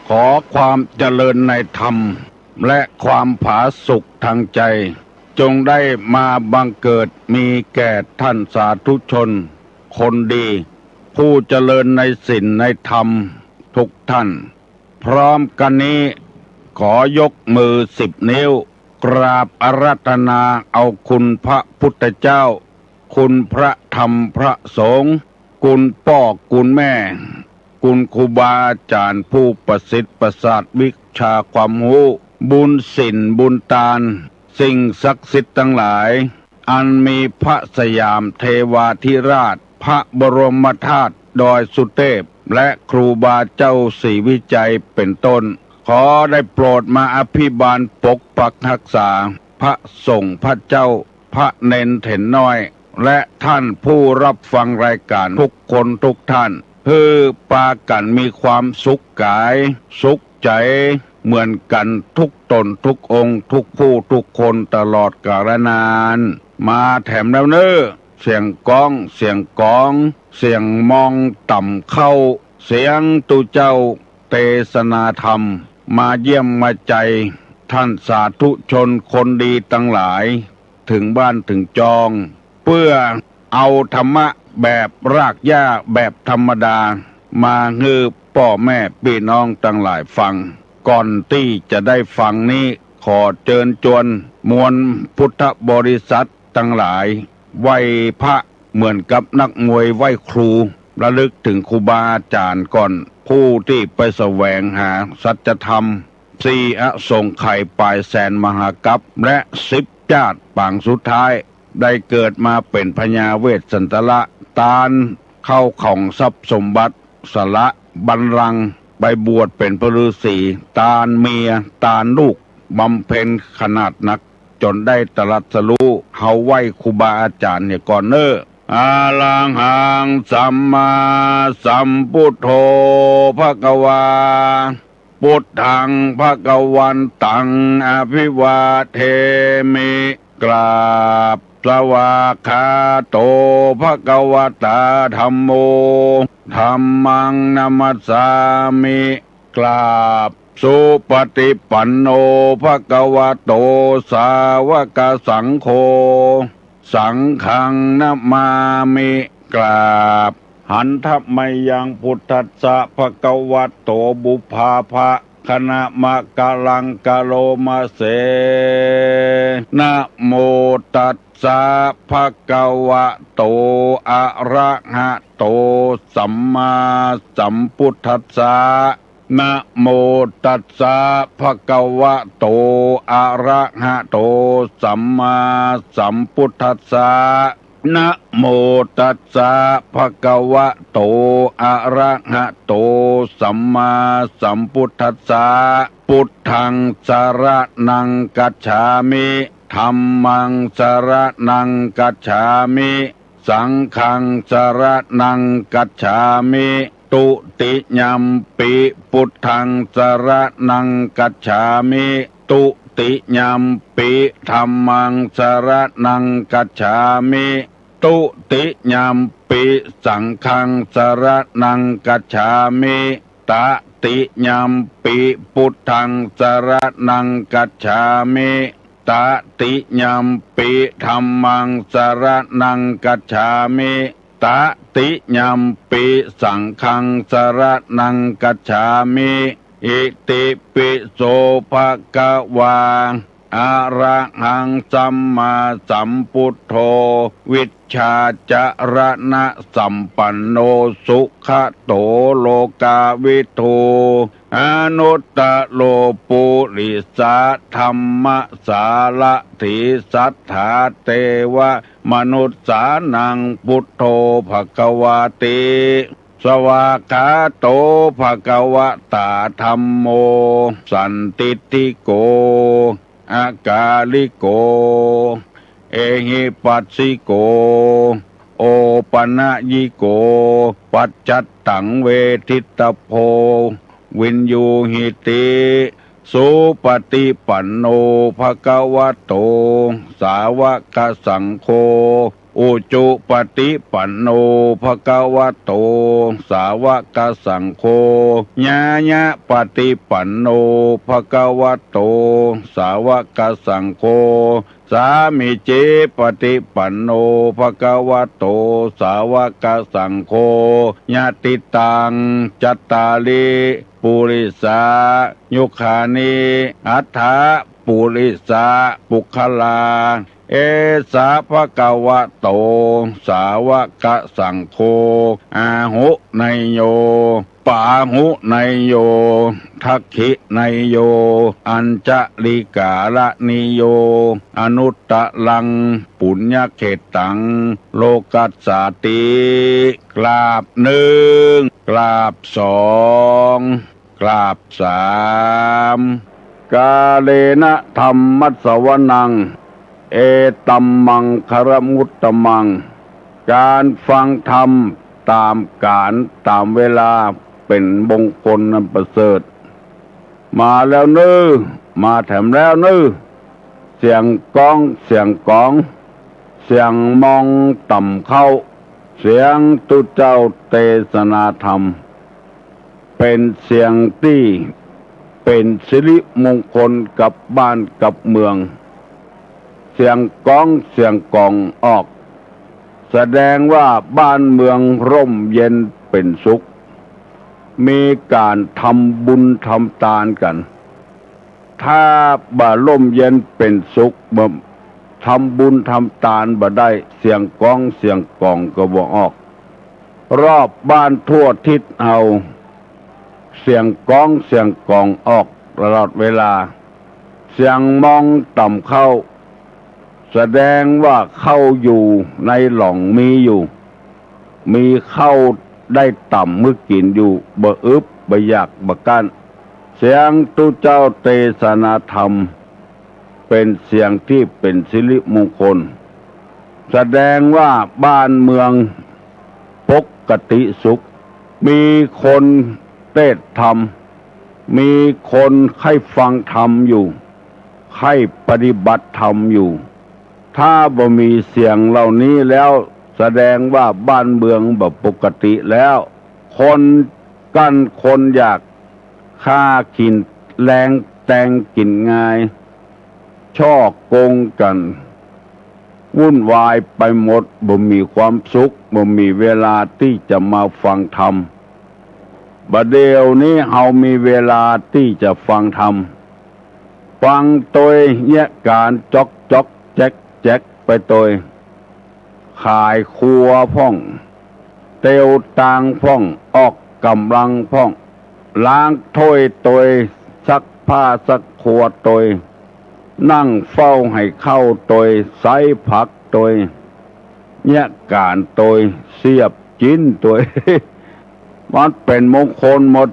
ขอความเจริญในธรรมและความผาสุกทางใจจงได้มาบังเกิดมีแก่ท่านสาธุชนคนดีผู้เจริญในศีลในธรรมทุกท่านพร้อมกันนี้ขอยกมือ10 นิ้วกราบอาราธนาเอาคุณพระพุทธเจ้าคุณพระธรรมพระสงฆ์คุณพ่อคุณแม่คุณครูบาอาจารย์ผู้ประสิทธิ์ประสาทวิชาความรู้บุญศีลบุญทานสิ่งศักดิ์สิทธิ์ทั้งหลายอันมีพระสยามเทวาธิราชพระบรมธาตุดอยสุเทพและครูบาเจ้าศรีวิจัยเป็นต้นขอได้โปรดมาอภิบาลปกปักรักษาพระสงฆ์พระเจ้าพระเนนเถนน้อยและท่านผู้รับฟังรายการทุกคนทุกท่านเพื่อปากันมีความสุขกายสุขใจเหมือนกันทุกตนทุกองค์ทุกผู้ทุกคนตลอดกาลนานมาแถมแล้วเน้อเสียงก้องเสียงกองเสียงมองต่ำเข้าเสียงตุเจ้าเทศนาธรรมมาเยี่ยมมาใจท่านสาธุชนคนดีตั้งหลายถึงบ้านถึงจองเพื่อเอาธรรมะแบบรากหญ้าแบบธรรมดามาฮือพ่อแม่พี่น้องตั้งหลายฟังก่อนที่จะได้ฟังนี้ขอเชิญชวนมวลพุทธบริษัททั้งหลายไหว้พระเหมือนกับนักมวยไหว้ครูระลึกถึงครูบาอาจารย์ก่อนผู้ที่ไปแสวงหาสัจธรรม4 อสงไขยปลายแสนมหากัปและ10 ชาติปางสุดท้ายได้เกิดมาเป็นพญาเวสสันตละตาลเข้าของทรัพย์สมบัติสละบัลลังก์ไปบวชเป็นพระฤาษีตาลเมียตาลลูกบำเพ็ญขนาดหนักจนได้ตรัสรู้เฮาไหว้ครูบาอาจารย์เนี่ยก่อนเน้ออาลังหังสัมมาสัมพุทโธภควาพุทธังภควันตังอภิวาเทมิกราบสวากขาโตภควตาธัมโมธัมมังนัมสสามิกราบสุปฏิปันโนภควโตสาวกสังโฆสังฆังนะมามิกราบหันทัพไมยังพุทธัสสะภควโตบุพภาภะคณะมะกะลังกะโลมาเสนะโมตัสสะภะคะวะโตอะระหะโตสัมมาสัมพุทธัสสะนะโมตัสสะภะคะวะโตอะระหะโตสัมมาสัมพุทธัสสะนะโมตัสสะภะคะวะโตอะระหะโตสัมมาสัมพุทธัสสะพุทธังสรณังกัจฉามิธัมมังสรณังกัจฉามิสังฆังสรณังกัจฉามิตุติยัมปิพุทธังสรณังกัจฉามิตุติยัมปิธัมมังสรณังกัจฉามิตุติยัมปิสังฆังสรณังกัจฉามิตติยัมปิพุทธังสรณังกัจฉามิตติยัมปิธัมมังสรณังกัจฉามิตติยัมปิสังฆังสรณังกัจฉามิอิติปิโสภะคะวาอะระหังสัมมาสัมพุทโธวิชชาจรณะสัมปันโนสุขโตโลกาวิทูอนุตตโลปุริสาธัมมสารถิสัทธาเทวมนุษสานังพุทโธภควาติสวากขาโตภควตาธัมโมสันติติโกอากาลิโกเอหิปัสสิโกโอปนะยิโกปัจจัตตังเวทิตโพวินยูหิติสุปฏิปันโนภควโตสาวกสังโฆ อุจุปฏิปันโนภควโตสาวกสังโฆญาญะปฏิปันโนภควโตสาวกสังโฆสามิจิปฏิปันโนภควโตสาวกสังโฆญาติตังจัตตาลิปุริสายุคานิอัฏฐปุริสาปุคลาเอสาภะคะวะโตสาวกสังโฆอาหุไนโยปาหุไนโยทักขิไนโยอัญจลิกาละนิโยอนุตตะลังปุญญเขตังโลกัสสาติกราบหนึ่งกราบสองกราบสามกาเลนะธัมมัสสวนังเอตัมมังคารมุตตมังการฟังธรรมตามกาลตามเวลาเป็นมงคลนันประเสริฐมาแล้วเนื้อมาแถมแล้วเนื้อเสียงก้องเสียงกองเสียงมองต่ำเข้าเสียงตุเจ้าเทศนาธรรมเป็นเสียงที่เป็นสิริมงคลกับบ้านกับเมืองเสียงก้องเสียงกองออกแสดงว่าบ้านเมืองร่มเย็นเป็นสุขมีการทำบุญทำทานกันถ้าบ่ร่มเย็นเป็นสุขบ่ทำบุญทำทานบ่ได้เสียงก้องเสียงกองก็บ่ออกรอบบ้านทั่วทิศเอาเสียงก้องเสียงกองออกตลอดเวลาเสียงมองต่ำเข้าแสดงว่าเข้าอยู่ในหล่องมีอยู่มีเข้าได้ต่ำมือกินอยู่บ่อึบบ่อยากบ่กั้นเสียงตุเจ้าเทศนาธรรมเป็นเสียงที่เป็นสิริมงคลแสดงว่าบ้านเมืองปกติสุขมีคนเทศธรรมมีคนให้ฟังธรรมอยู่ให้ปฏิบัติธรรมอยู่ถ้าบ่มีเสียงเหล่านี้แล้วแสดงว่าบ้านเมืองบ่ปกติแล้วคนกั้นคนอยากฆ่ากินแรงแต่งกินง่ายช่อโกงกันวุ่นวายไปหมดบ่มีความสุขบ่มีเวลาที่จะมาฟังธรรมบัดเดี๋ยวนี้เฮามีเวลาที่จะฟังธรรมฟังโดยเนี่ยการจอกจอกแจ๊กแจ๊กไปโดยขายครัวพ่องเตียวตางพ่องออกกำลังพ่องล้างถ้วยโดยซักผ้าซักครัวโดยนั่งเฝ้าให้เข้าโดยใส่ผักโดยเนี่ยการโดยเสียบจิ้นโดย มันเป็นมงคลหมด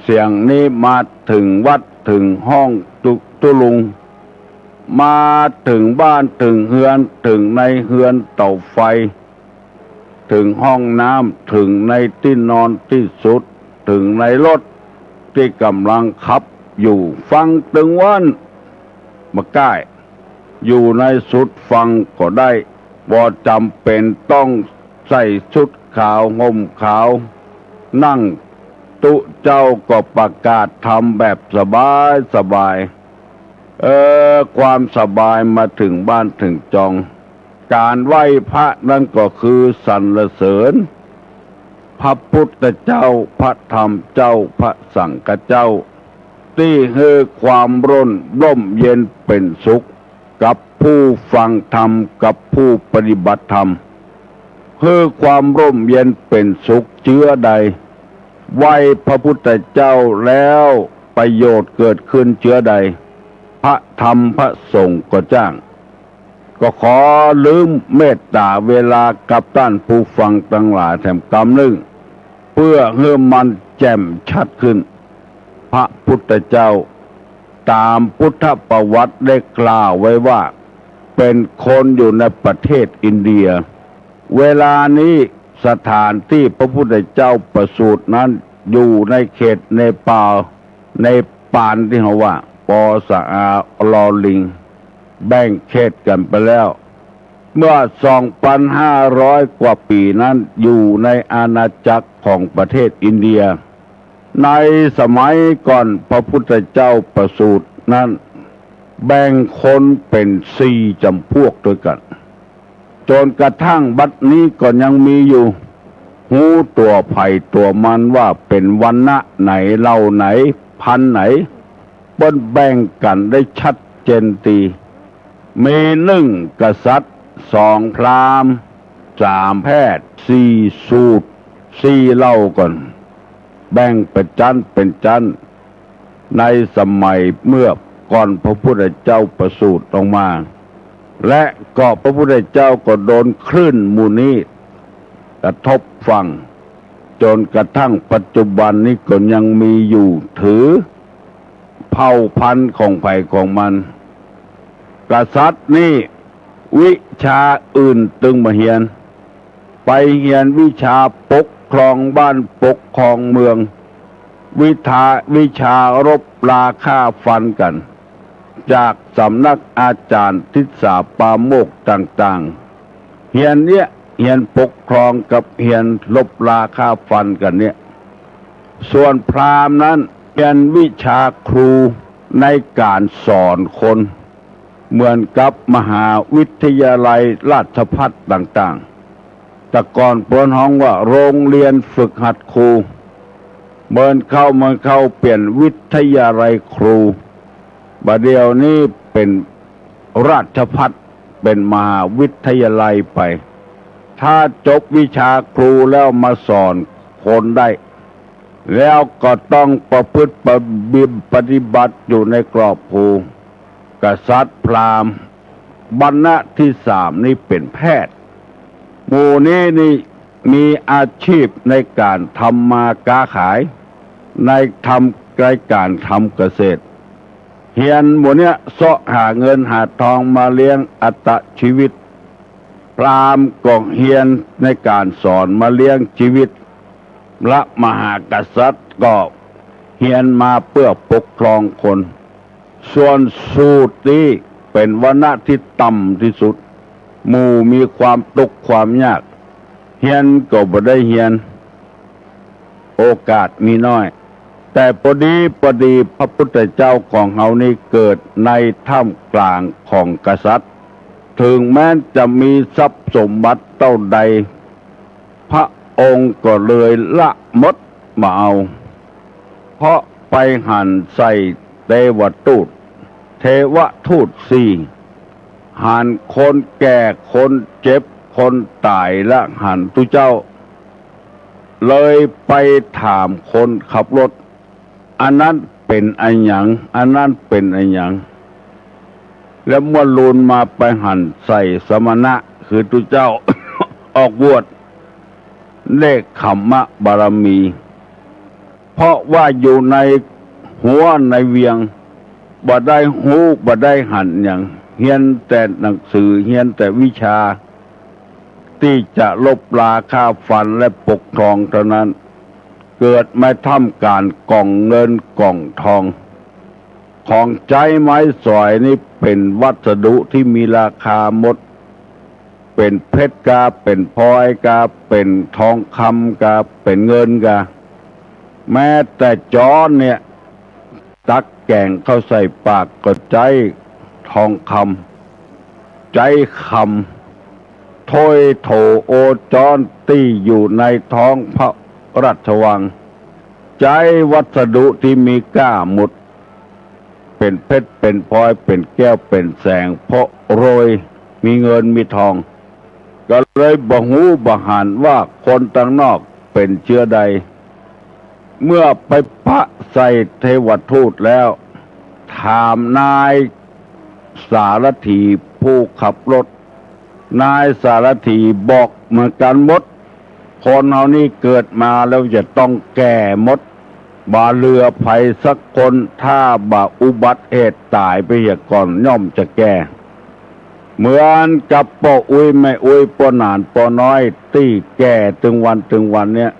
เสียงนี้มาถึงวัดถึงห้องตุลุงมาถึงบ้านถึงเฮือนถึงในเฮือนเตาไฟถึงห้องน้ำถึงในที่นอนที่สุดถึงในรถที่กำลังขับอยู่ฟังถึงวันมาใกล้อยู่ในสุดฟังก็ได้บ่จำเป็นต้องใส่ชุดขาวห่มขาวนั่งตุเจ้าก็ประกาศทำแบบสบายสบายความสบายมาถึงบ้านถึงจองการไหว้พระนั่นก็คือสรรเสริญพระพุทธเจ้าพระธรรมเจ้าพระสังฆเจ้าที่ให้ความร่มเย็นเป็นสุขกับผู้ฟังธรรมกับผู้ปฏิบัติธรรมให้ความร่มเย็นเป็นสุขเชื้อใดไหว้พระพุทธเจ้าแล้วประโยชน์เกิดขึ้นเชื้อใดพระธรรมพระสงฆ์ก็จ้างก็ขอลืมเมตตาเวลากับท่านผู้ฟังทั้งหลายแถมกำนึงเพื่อให้มันแจ่มชัดขึ้นพระพุทธเจ้าตามพุทธประวัติได้กล่าวไว้ว่าเป็นคนอยู่ในประเทศอินเดียเวลานี้สถานที่พระพุทธเจ้าประสูตินั้นอยู่ในเขตเนปาลในปานที่เขาว่าปอสะอาลอลิงแบ่งเขตกันไปแล้ว เมื่อ 2,500 กว่าปีนั้นอยู่ในอาณาจักรของประเทศอินเดียในสมัยก่อนพระพุทธเจ้าประสูตินั้นแบ่งคนเป็น4 จำพวกด้วยกันจนกระทั่งบัดนี้ก็ยังมีอยู่หูตัวไผ่ตัวมันว่าเป็นวรรณะไหนเหล่าไหนพันไหนบนแบ่งกันได้ชัดเจนตีมี1 กษัตริย์ 2 พราหมณ์ 3 แพทย์ 4 สูตร 4 เหล่าก่อนแบ่งเป็นชั้นในสมัยเมื่อก่อนพระพุทธเจ้าประสูติออกมาและก็พระพุทธเจ้าก็โดนคลื่นมูนี้กระทบฟังจนกระทั่งปัจจุบันนี้ก็ยังมีอยู่ถือเผ่าพันธุ์ของไผ่ของมันกษัตริย์นี่วิชาอื่นตึงมาเฮียนไปเฮียนวิชาปกครองบ้านปกครองเมืองวิชารบราฆ่าฟันกันจากสำนักอาจารย์ทิศาปาโมกข์ต่างๆเฮียนปกครองกับเฮียนลบราฆ่าฟันกันเนี่ยส่วนพราหมณ์นั้นเฮียนวิชาครูในการสอนคนเหมือนกับมหาวิทยาลัยราชภัฏต่างๆแต่ก่อนเปิ้นฮ้องว่าโรงเรียนฝึกหัดครูเมื่อเข้าเปลี่ยนวิทยาลัยครูบัดเดี๋ยวนี้เป็นราชภัฏเป็นมหาวิทยาลัยไปถ้าจบวิชาครูแล้วมาสอนคนได้แล้วก็ต้องประพฤติปฏิบัติอยู่ในกรอบครูกษัตริย์พราหมณ์วรรณะที่ 3นี่เป็นแพทย์หมู่นี้นี่มีอาชีพในการทำมาค้าขายในการทำเกษตรเฮียนหมู่เนี้ยเสาะหาเงินหาทองมาเลี้ยงอัตชีวิตพราหมณ์ก็เฮียนในการสอนมาเลี้ยงชีวิตและมหากษัตริย์ก็เฮียนมาเพื่อปกครองคนส่วนสูตรนี้เป็นวรรณะที่ต่ำที่สุดหมู่มีความทุกข์ความยากเฮียนก็บ่ได้เฮียนโอกาสมีน้อยแต่พอดีพระพุทธเจ้าของเฮานี่เกิดในท่ามกลางของกษัตริย์ถึงแม้จะมีทรัพย์สมบัติเท่าใดพระองค์ก็เลยละมดมาเอาเพราะไปหั่นใส่เทวทูต4หั่นคนแก่คนเจ็บคนตายและหั่นตุเจ้าเลยไปถามคนขับรถอันนั้นเป็นอันหยังอันนั้นเป็นอันหยังแล้วเมื่อลูนมาไปหั่นใส่สมณะคือตุเจ้า ออกบวชเลขขัมมะบารมีเพราะว่าอยู่ในหัวในเวียงบ่ได้หูบ่ได้หั่นอย่างเฮียนแต่หนังสือเฮียนแต่วิชาที่จะลบราฆ่าฟันและปกครองเท่านั้นเกิดไม่ทำการกล่องเงินกล่องทองของใจไม้สอยนี่เป็นวัสดุที่มีราคาหมดเป็นเพชรกาเป็นพลอยกาเป็นทองคำกาเป็นเงินกาแม้แต่จอนเนี่ยตักแกงเข้าใส่ปากก็ใจทองคำใจคำถ้วยโถโอจอนตี้อยู่ในท้องพระราชวังใจวัสดุที่มีค่าหมดเป็นเพชรเป็นพลอยเป็นแก้วเป็นแสงเพราะโรยมีเงินมีทองก็เลยบ่ฮู้บ่หานว่าคนต่างนอกเป็นเชื้อใดเมื่อไปปะใส่เทวทูตแล้วถามนายสารถีผู้ขับรถนายสารถีบอกเหมือนกันหมดคนเอานี่เกิดมาแล้วจะต้องแก่หมดบาเรือไผสักคนถ้าบาอุบัติเหตุตายไปก่อนย่อมจะแก่เหมือนกับป่ออุ้ยไม่อุ้ยป่อนานป่อน้อยตี้แก่ถึงวันเนี่ย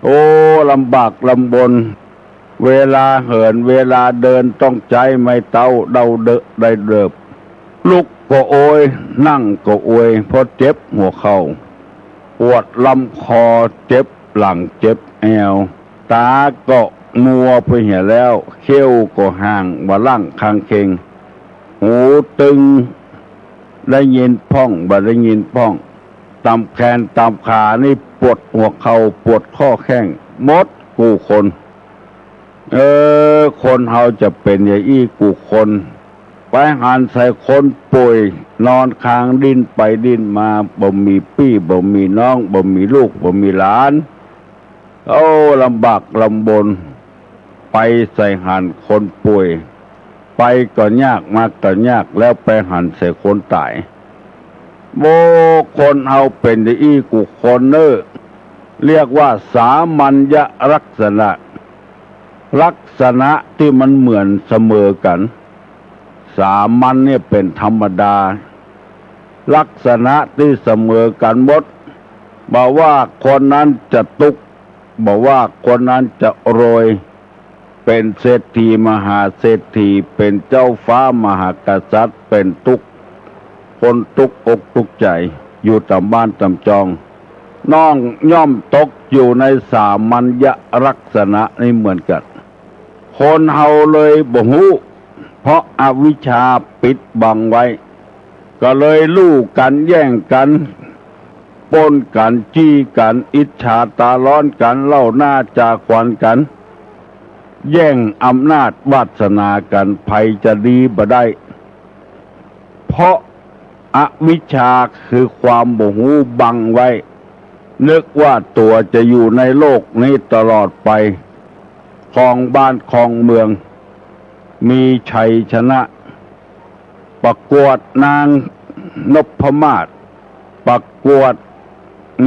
โอ้ลำบากลำบนเวลาเหินเวลาเดินต้องใจไม่เต้าเดาเดอะได้เดิบลุก ก็โอยนั่งก็โอยเพราะเจ็บหัวเข่าปวดลำคอเจ็บหลังเจ็บแอวตาก็มัวไปเหี่ยแล้วเขี้ยวก็ห่างบ่ล่างคางเค็งหูตึงได้ยินพ้องบ่ได้ยินพ้องตำแขนตำขานี่ปวดหัวเข่าปวดข้อแข้งมดกูคนคนเฮาจะเป็นอย่างอี้กูคนไปหันใส่คนป่วยนอนค้างดิ้นไปดิ้นมาบ่มีพี่บ่มีน้องบ่มีลูกบ่มีหลานลำบากลำบนไปใส่หันคนป่วยไปก็ยากมากก็ยากแล้วไปหันใส่คนตายโบคนเอาเป็นอี้กูคนเรียกว่าสามัญญลักษณะลักษณะที่มันเหมือนเสมอกันสามัญเนี่ยเป็นธรรมดาลักษณะที่เสมอกันหมดบอกว่าคนนั้นจะตุกบอกว่าคนนั้นจะรวยเป็นเศรษฐีมหาเศรษฐีเป็นเจ้าฟ้ามหากษัตริย์เป็นทุกคนทุกอกทุกใจอยู่ตามบ้านตามจองน้องย่อมตกอยู่ในสามัญญลักษณะนี้เหมือนกันคนเฮาเลยบ่ฮู้เพราะอวิชชาปิดบังไว้ก็เลยลู่กันแย่งกันปนกันจี้กันอิจฉาตาร้อนกันเล่าหน้าจาควันกันแย่งอำนาจวาสนากันภัยจะดีบ่ได้เพราะอวิชชาคือความบ่ฮู้บังไว้นึกว่าตัวจะอยู่ในโลกนี้ตลอดไปครองบ้านครองเมืองมีชัยชนะประกวดนางนพมาศประกวด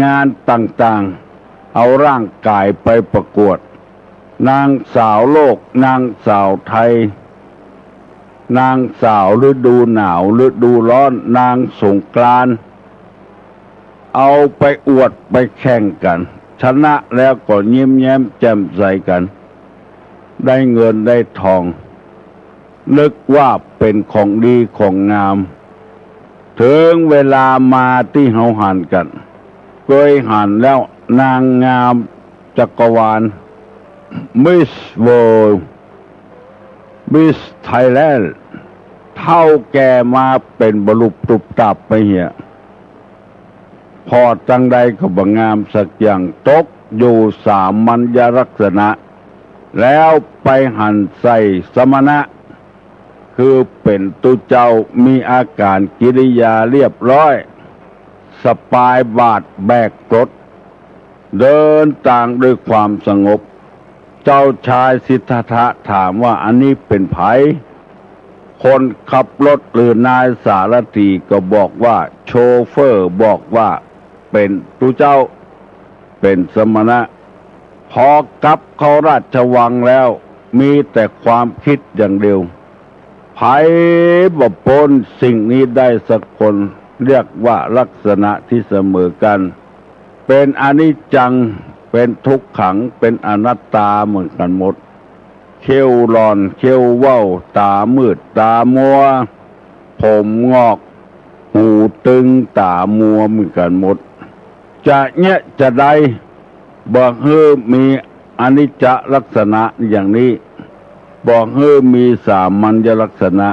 งานต่างๆเอาร่างกายไปประกวดนางสาวโลกนางสาวไทยนางสาวฤดูหนาวฤดูร้อนนางสงกรานต์เอาไปอวดไปแข่งกันชนะแล้วก็ยิ้มแย้มแจ่มใสกันได้เงินได้ทองนึกว่าเป็นของดีของงามถึงเวลามาที่เฮาหันกันเคยหันแล้วนางงามจักรวาลมิสเวิลด์มิสไทยแลนด์เท่าแก่มาเป็นบรุปตุบตับไปเหี่ยพอจังใดก็บ่งามสักอย่างตกอยู่สามัญญลักษณะแล้วไปหันใส่สมณะคือเป็นตุเจ้ามีอาการกิริยาเรียบร้อยสปายบาทแบกรถเดินต่างด้วยความสงบเจ้าชายสิทธัตถะถามว่าอันนี้เป็นไผคนขับรถหรือนายสารถีก็บอกว่าโชเฟอร์บอกว่าเป็นตุเจ้าเป็นสมณะพอกลับเข้าราชวังแล้วมีแต่ความคิดอย่างเดียวไผบ่ปนสิ่งนี้ได้สักคนเรียกว่าลักษณะที่เสมอกันเป็นอนิจจังเป็นทุกขังเป็นอนัตตาเหมือนกันหมดเขี้ยวหลอนเขี้ยวเว้าตามืดตามัวผมงอกหูตึงตามัวเหมือนกันหมดจะเนี่ยจะได้บอกให้มีอนิจจลักษณะอย่างนี้บอกให้มีสามัญลักษณะ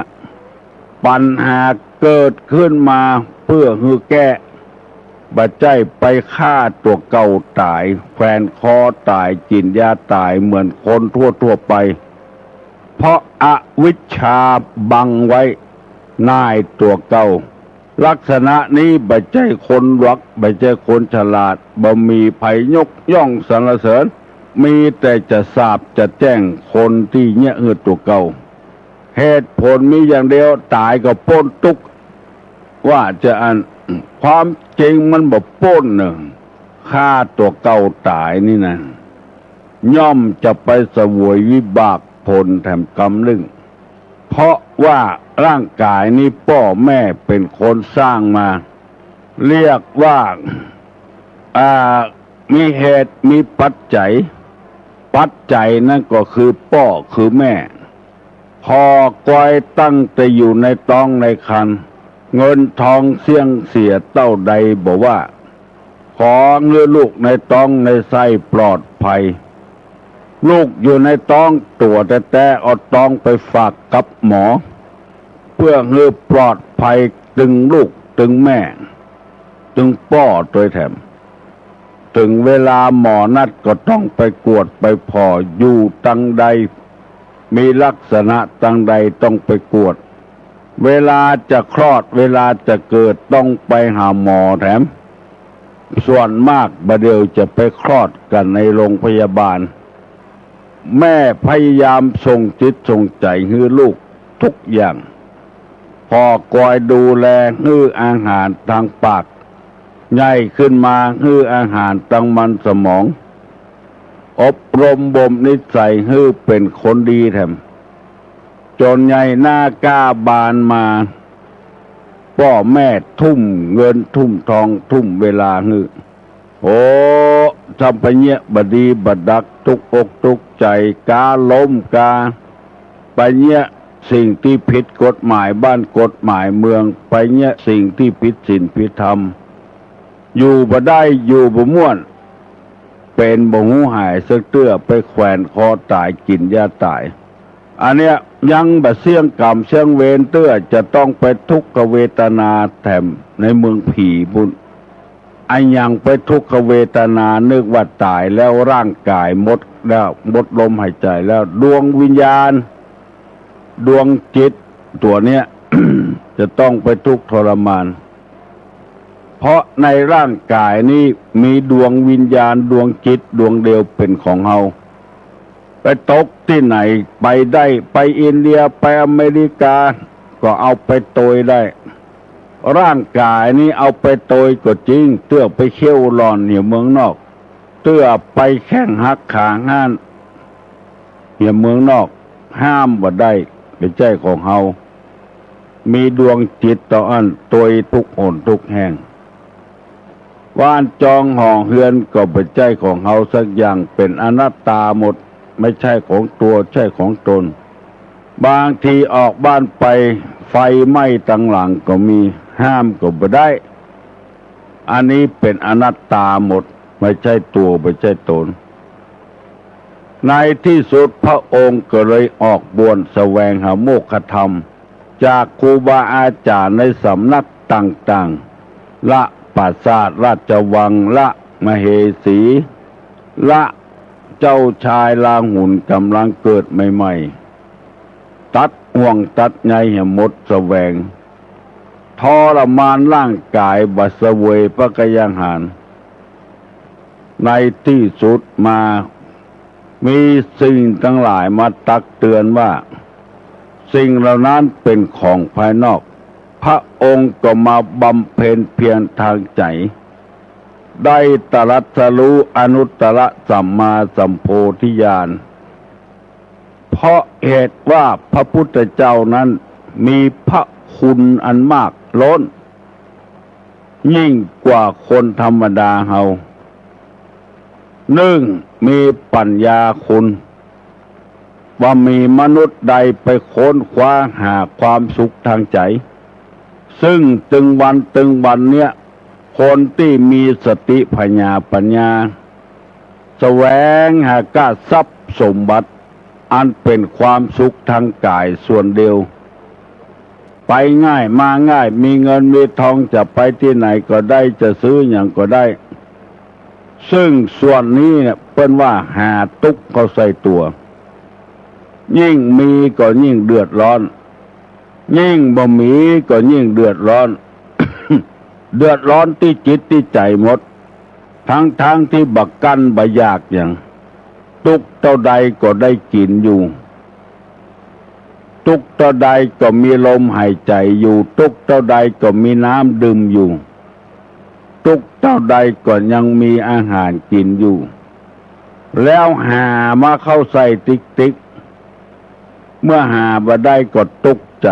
ปัญหาเกิดขึ้นมาเพื่อให้แก้บัดใจไปฆ่าตัวเก่าตายแขวนคอตายกินยาตายเหมือนคนทั่วไปเพราะอวิชชาบังไว้นายตัวเก่าลักษณะนี้บัดใจคนรักบัดใจคนฉลาดบ่มีไผยกย่องสรรเสริญมีแต่จะสาบจะแจ้งคนที่เนี่ยตัวเก่าเหตุผลมีอย่างเดียวตายก็พ้นทุกข์ว่าจะอันความจริงมันบ่พ้นฆ่าตัวเก่าตายนี่นะย่อมจะไปเสวยวิบากผลแถมกรรมลึงเพราะว่าร่างกายนี้พ่อแม่เป็นคนสร้างมาเรียกว่ามีเหตุมีปัจจัยนั่นก็คือพ่อคือแม่พอก้อยตั้งแต่อยู่ในท้องในครรภ์ เงินทองเสี่ยงเสียเต้าใดบอกว่าขอเงื้อลูกในท้องในไส้ปลอดภัยลูกอยู่ในท้องตัวแต่เอาท้องไปฝากกับหมอเพื่อเงื้อปลอดภัยตึงลูกตึงแม่ตึงป้อตัวแถมถึงเวลาหมอนัดก็ต้องไปกวดไปพออยู่ตังใดมีลักษณะตังใดต้องไปกวดเวลาจะคลอดเวลาจะเกิดต้องไปหาหมอแถมส่วนมากบะเดียวจะไปคลอดกันในโรงพยาบาลแม่พยายามส่งจิตส่งใจให้ลูกทุกอย่างพอคอยดูแลให้อาหารทางปากใหญ่ขึ้นมาให้อาหารทางมันสมองอบรมบ่มนิสัยให้เป็นคนดีแถมจนใหญ่หน้ากล้าบานมาพ่อแม่ทุ่มเงินทุ่มทองทุ่มเวลาให้โอ้ทำไปเนี้ยบดีบดักทุกอกทุกใจกาล้มกาไปเนี้ยสิ่งที่ผิดกฎหมายบ้านกฎหมายเมืองไปเนี้ยสิ่งที่ผิดศีลผิดธรรมอยู่บ่ได้อยู่บ่ม่วนเป็นบ่หูหายสักเตื้อไปแขวนคอตายกินยาตายอันเนี้ยยังบ่เสี่ยงกรรมเสี่ยงเวรเตื้อจะต้องไปทุกขเวทนาแถมในเมืองผีบุญอันยังไปทุกขเวทนานึกว่าตายแล้วร่างกายหมดแล้วหมดลมหายใจแล้วดวงวิญญาณดวงจิตตัวเนี้ย จะต้องไปทุกข์ทรมานเพราะในร่างกายนี้มีดวงวิญญาณดวงจิตดวงเดียวเป็นของเฮาไปตกที่ไหนไปได้ไปอินเดียไปอเมริกาก็เอาไปโตยได้ร่างกายนี้เอาไปโตยก็จริงเตื้อไปเขี้ยวหลอนเหนี่ยเมืองนอกเตื้อไปแข้งหักขาห้านเหนี่ยเมืองนอกห้ามบ่ได้เป็นใจของเฮามีดวงจิตต่ออันโตยทุกหนทุกแห่งว่านจองห่อเฮือนก็เป็นใจของเฮาสักอย่างเป็นอนัตตาหมดไม่ใช่ของตัวใช่ของตนบางทีออกบ้านไปไฟไหม้ตั้งหลังก็มีห้ามก็บ่ได้อันนี้เป็นอนัตตาหมดไม่ใช่ตัวไม่ใช่ตนในที่สุดพระองค์ก็เลยออกบวชแสวงหาโมกขธรรมจากครูบาอาจารย์ในสำนักต่างๆละปราสาทราชวังละมเหสีละเจ้าชายลาหุ่นกำลังเกิดใหม่ๆตัดห่วงตัดใยให้หมดแสวงทรมานร่างกายบัสเวยพระกยาหารในที่สุดมามีสิ่งทั้งหลายมาตักเตือนว่าสิ่งเหล่านั้นเป็นของภายนอกพระองค์ก็มาบำเพ็ญเพียรทางใจได้ตรัสรู้อนุตตรสัมมาสัมโพธิญาณเพราะเหตุว่าพระพุทธเจ้านั้นมีพระคุณอันมากล้นยิ่งกว่าคนธรรมดาเฮาหนึ่งมีปัญญาคุณว่ามีมนุษย์ใดไปค้นคว้าหาความสุขทางใจซึ่งตึงวันเนี้ยคนที่มีสติปัญญาแสวงหากาทรัพย์สมบัติอันเป็นความสุขทางกายส่วนเดียวไปง่ายมาง่ายมีเงินมีทองจะไปที่ไหนก็ได้จะซื้ออย่างก็ได้ซึ่งส่วนนี้เนี่ยเปิ้นว่าหาตุกเขาใส่ตัวยิ่งมีก็ยิ่งเดือดร้อนยิ่งบ่มีก็ยิ่งเดือดร้อน เดือดร้อนที่จิตที่ใจหมดทั้งที่บักกันบ่อยากอย่างตุกเท่าใดก็ได้กินอยู่ตุกเท่าใดก็มีลมหายใจอยู่ตุกเท่าใดก็มีน้ำดื่มอยู่ตุกเท่าใดก็ยังมีอาหารกินอยู่แล้วหามาเข้าใส่ติ๊กเมื่อหาบ่ได้ก็ตุกใจ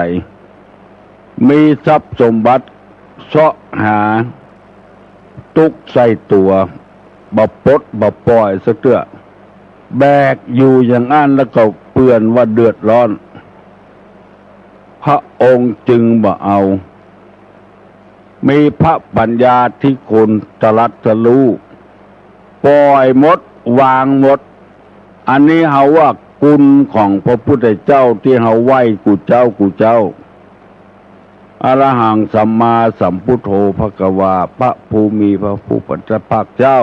มีทรัพย์สมบัติเสาะหาตุกใส่ตัวบ่ปลดบ่ปล่อยสักเตื้อแบกอยู่อย่างนั้นแล้วก็เปื้อนว่าเดือดร้อนพระองค์จึงบ่เอา มีพระปัญญาที่คุณตรัสรู้ปล่อยหมดวางหมดอันนี้เฮาว่ากุลของพระพุทธเจ้าที่เฮาไหว้กูเจ้าอรหังสัมมาสัมพุทโธภควาพระภูมิพระผู้เป็นภาคเจ้า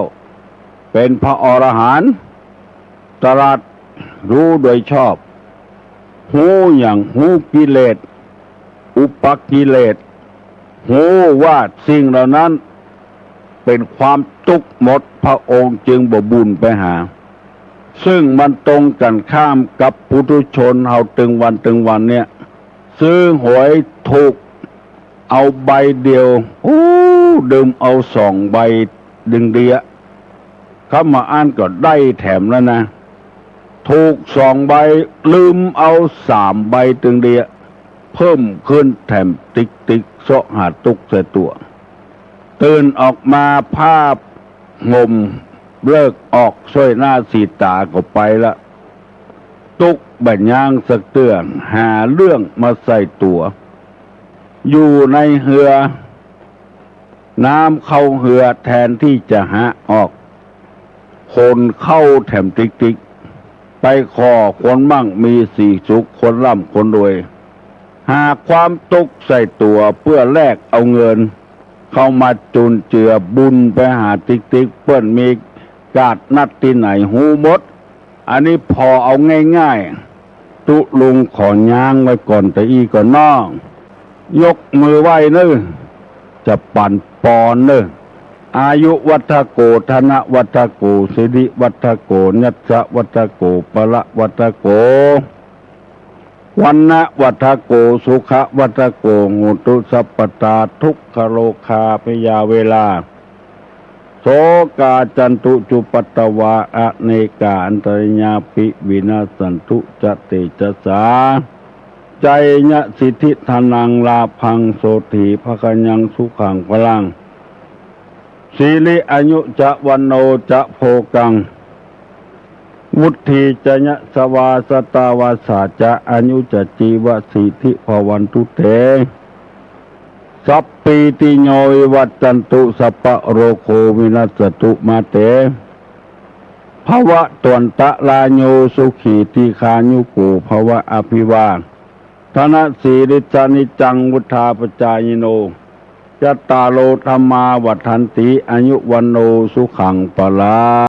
เป็นพระอรหันต์ตรัสรู้โดยชอบหูอย่างหูกิเลสอุปกิเลสหูว่าสิ่งเหล่านั้นเป็นความทุกข์หมดพระองค์จึงบ่บุญไปหาซึ่งมันตรงกันข้ามกับปุถุชนเฮาตึงวันเนี่ยซื้อหวยถูกเอาใบเดียวดื่มเอา2 ใบดึงเดียเขามาอ่านก็ได้แถมแล้วนะถูก2 ใบลืมเอา3 ใบดึงเดียเพิ่มขึ้นแถมติ๊กโซหาตุกใส่ตัวตื่นออกมาภาพงมเลิกออกช่วยหน้าสีตาก็ไปละตุกบัญญังสักเตือนหาเรื่องมาใส่ตัวอยู่ในเหือน้ำเข้าเหือแทนที่จะหาออกคนเข้าแถมติ๊กไปขอคนมั่งมีสีสุขคนร่ำคนรวยหาความตุกใส่ตัวเพื่อแลกเอาเงินเข้ามาจุนเจือบุญไปหาติ๊กเปิ้นมีกาดนัดที่ไหนหูมดอันนี้พอเอาง่ายๆตุลุงขอย่างไว้ก่อนแต่อีก่อนน้องยกมือไหว้เนอจะปั่นปอนเนออายุวัฏโกธนวัฏโกสิริวัฏโกญัสสะวัฏโกปละวัฏโกวันนะวัฏโกสุขวัฏโกหุตุสัพปตาทุกขโลคาพยาเวลาโสกาจันตุจุปัตตวาอเนกาอันตริญาปิวินาสันตุจเตจสาใจญะสิทธิธนังลาพังโสถีภคยังสุขังพลังสีลิอายุจะวันโนจะโภกังมุตถีจะญะสวาสตาวาสาจะอายุจะจีวสิทธิภวันตุเตสัพปีติโยวิวัตตันตุสัพพะโรโควินัสตุมาเตภวะตวนตะลาโยสุขีติคายุโกภวะอภิวาธนะสีริจานิจังวุธาปจายโนยัตตาโลธรรมาวัฏันติอายุวันโนสุขังปลา